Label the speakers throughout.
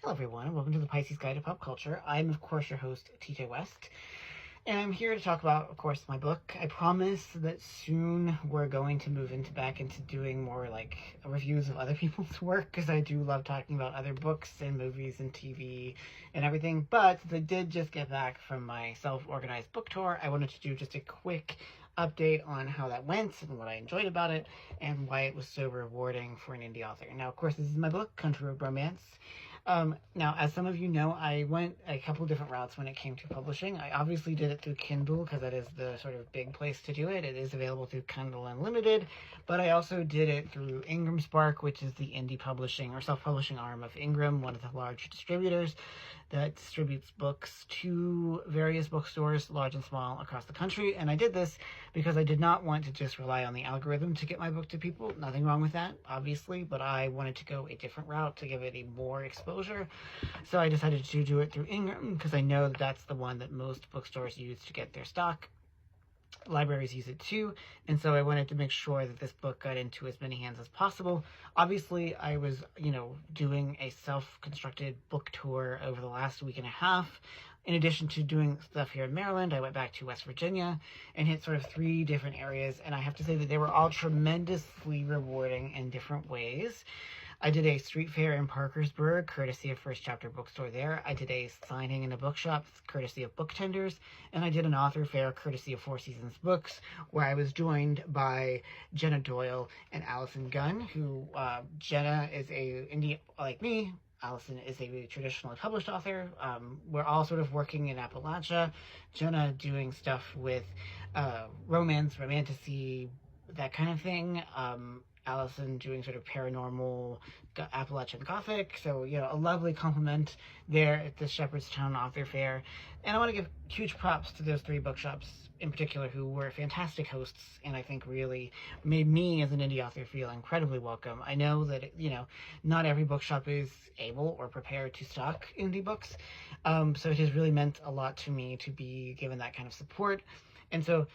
Speaker 1: Hello everyone, and welcome to the Pisces Guide to Pop Culture. I'm, of course, your host, TJ West, and I'm here to talk about, of course, my book. I promise that soon we're going to move back into doing more, reviews of other people's work, because I do love talking about other books and movies and TV and everything, but I did just get back from my self-organized book tour. I wanted to do just a quick update on how that went and what I enjoyed about it and why it was so rewarding for an indie author. Now, of course, this is my book, Country Road Romance. Now, as some of you know, I went a couple different routes when it came to publishing. I obviously did it through Kindle because that is the sort of big place to do it. It is available through Kindle Unlimited, but I also did it through Ingram Spark, which is the indie publishing or self-publishing arm of Ingram, one of the large distributors that distributes books to various bookstores, large and small, across the country. And I did this because I did not want to just rely on the algorithm to get my book to people. Nothing wrong with that, obviously, but I wanted to go a different route to give it a more exposure. So I decided to do it through Ingram because I know that that's the one that most bookstores use to get their stock. Libraries use it too, and so I wanted to make sure that this book got into as many hands as possible. Obviously, I was, doing a self-constructed book tour over the last week and a half. In addition to doing stuff here in Maryland, I went back to West Virginia and hit sort of 3 different areas, and I have to say that they were all tremendously rewarding in different ways. I did a street fair in Parkersburg, courtesy of First Chapter Bookstore there. I did a signing in a bookshop, courtesy of Book Tenders. And I did an author fair, courtesy of Four Seasons Books, where I was joined by Jenna Doyle and Allison Gunn, who, Jenna is a indie like me. Allison is a traditionally published author. We're all sort of working in Appalachia. Jenna doing stuff with romance, romantasy, that kind of thing. Allison doing sort of paranormal Appalachian Gothic. So, a lovely compliment there at the Shepherdstown Author Fair. And I want to give huge props to those 3 bookshops in particular who were fantastic hosts and I think really made me as an indie author feel incredibly welcome. I know that, not every bookshop is able or prepared to stock indie books. So it has really meant a lot to me to be given that kind of support. And so,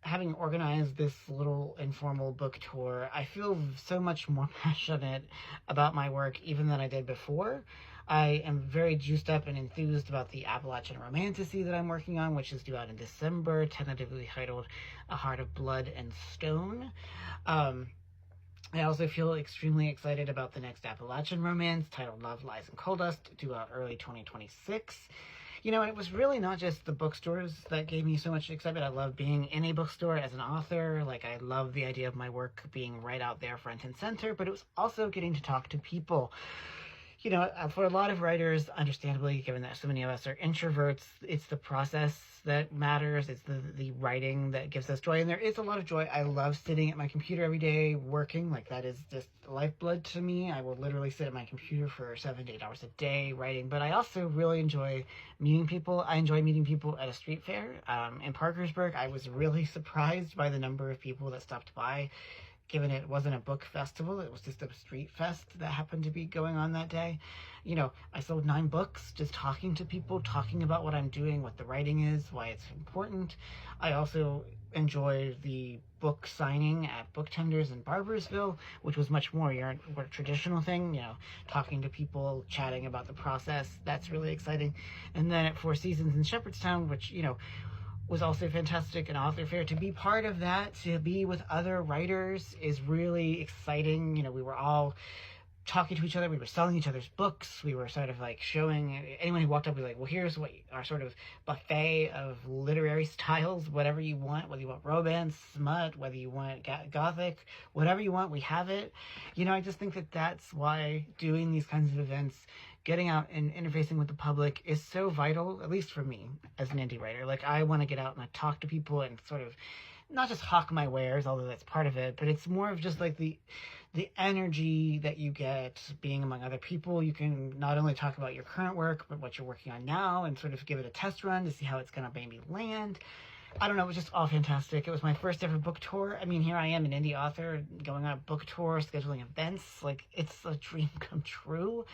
Speaker 1: having organized this little informal book tour, I feel so much more passionate about my work even than I did before. I am very juiced up and enthused about the Appalachian Romantasy that I'm working on, which is due out in December, tentatively titled A Heart of Blood and Stone. I also feel extremely excited about the next Appalachian romance titled Love, Lies, and Coal Dust, due out early 2026. And it was really not just the bookstores that gave me so much excitement. I love being in a bookstore as an author. I love the idea of my work being right out there front and center, but it was also getting to talk to people. For a lot of writers, understandably, given that so many of us are introverts, it's the process that matters. It's the writing that gives us joy. And there is a lot of joy. I love sitting at my computer every day working. That is just lifeblood to me. I will literally sit at my computer for 7 to 8 hours a day writing. But I also really enjoy meeting people. I enjoy meeting people at a street fair. In Parkersburg, I was really surprised by the number of people that stopped by. Given it wasn't a book festival, it was just a street fest that happened to be going on that day. I sold 9 books just talking to people, talking about what I'm doing, what the writing is, why it's important. I also enjoyed the book signing at Book Tenders in Barboursville, which was much more your traditional thing, talking to people, chatting about the process. That's really exciting. And then at Four Seasons in Shepherdstown, which, was also fantastic, an author fair. To be part of that, to be with other writers is really exciting. We were all talking to each other. We were selling each other's books. We were sort of showing anyone who walked up, was like, well, here's what our sort of buffet of literary styles, whatever you want, whether you want romance, smut, whether you want Gothic, whatever you want, we have it. I just think that that's why doing these kinds of events, getting out and interfacing with the public is so vital, at least for me as an indie writer. I want to get out and I talk to people and sort of not just hawk my wares, although that's part of it, but it's more of just the energy that you get being among other people. You can not only talk about your current work, but what you're working on now and sort of give it a test run to see how it's going to maybe land. I don't know, it was just all fantastic. It was my first ever book tour. I mean, here I am, an indie author, going on a book tour, scheduling events. It's a dream come true.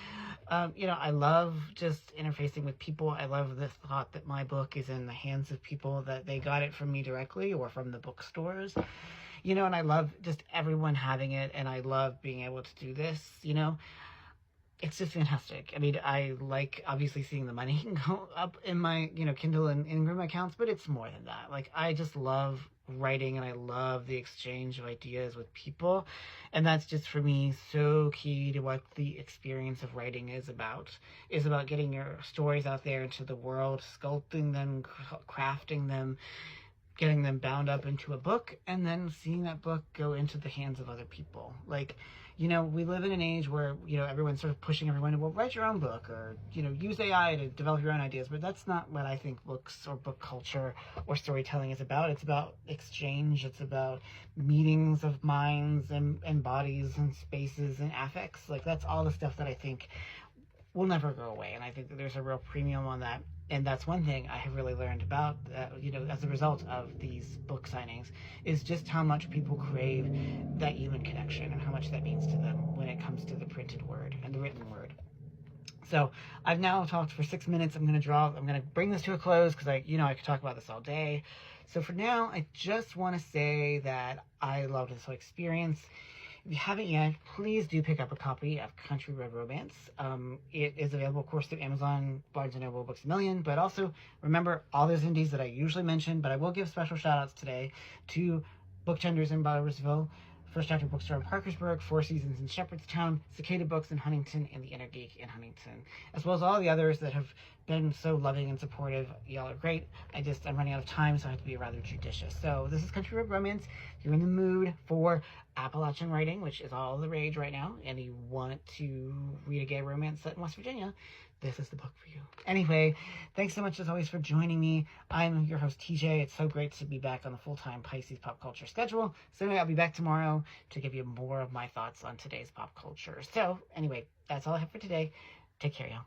Speaker 1: I love just interfacing with people. I love the thought that my book is in the hands of people, that they got it from me directly or from the bookstores. And I love just everyone having it, and I love being able to do this. it's just fantastic. I mean, I like obviously seeing the money go up in my, Kindle and Ingram accounts, but it's more than that. Like, I just love writing and I love the exchange of ideas with people. And that's just for me so key to what the experience of writing is about getting your stories out there into the world, sculpting them, crafting them, getting them bound up into a book, and then seeing that book go into the hands of other people. Like, we live in an age where, everyone's sort of pushing everyone to, well, write your own book or, use AI to develop your own ideas. But that's not what I think books or book culture or storytelling is about. It's about exchange. It's about meetings of minds and bodies and spaces and affects. Like, that's all the stuff that I think will never go away. And I think that there's a real premium on that. And that's one thing I have really learned about, as a result of these book signings, is just how much people crave that human connection and how much that means to them when it comes to the printed word and the written word. So I've now talked for 6 minutes. I'm going to bring this to a close because I could talk about this all day. So for now, I just want to say that I loved this whole experience. If you haven't yet, please do pick up a copy of Country Road Romance. It is available, of course, through Amazon, Barnes & Noble, Books A Million, but also remember all those indies that I usually mention, but I will give special shout-outs today to Booktenders in Buttersville, First Chapter Bookstore in Parkersburg, Four Seasons in Shepherdstown, Cicada Books in Huntington, and the Inner Geek in Huntington, as well as all the others that have been so loving and supportive. Y'all are great. I'm running out of time, so I have to be rather judicious. So this is Country Road Romance. If you're in the mood for Appalachian writing, which is all the rage right now, and you want to read a gay romance set in West Virginia, this is the book for you. Anyway, thanks so much as always for joining me. I'm your host, TJ. It's so great to be back on the full-time Pisces pop culture schedule. So anyway, I'll be back tomorrow to give you more of my thoughts on today's pop culture. So anyway, that's all I have for today. Take care, y'all.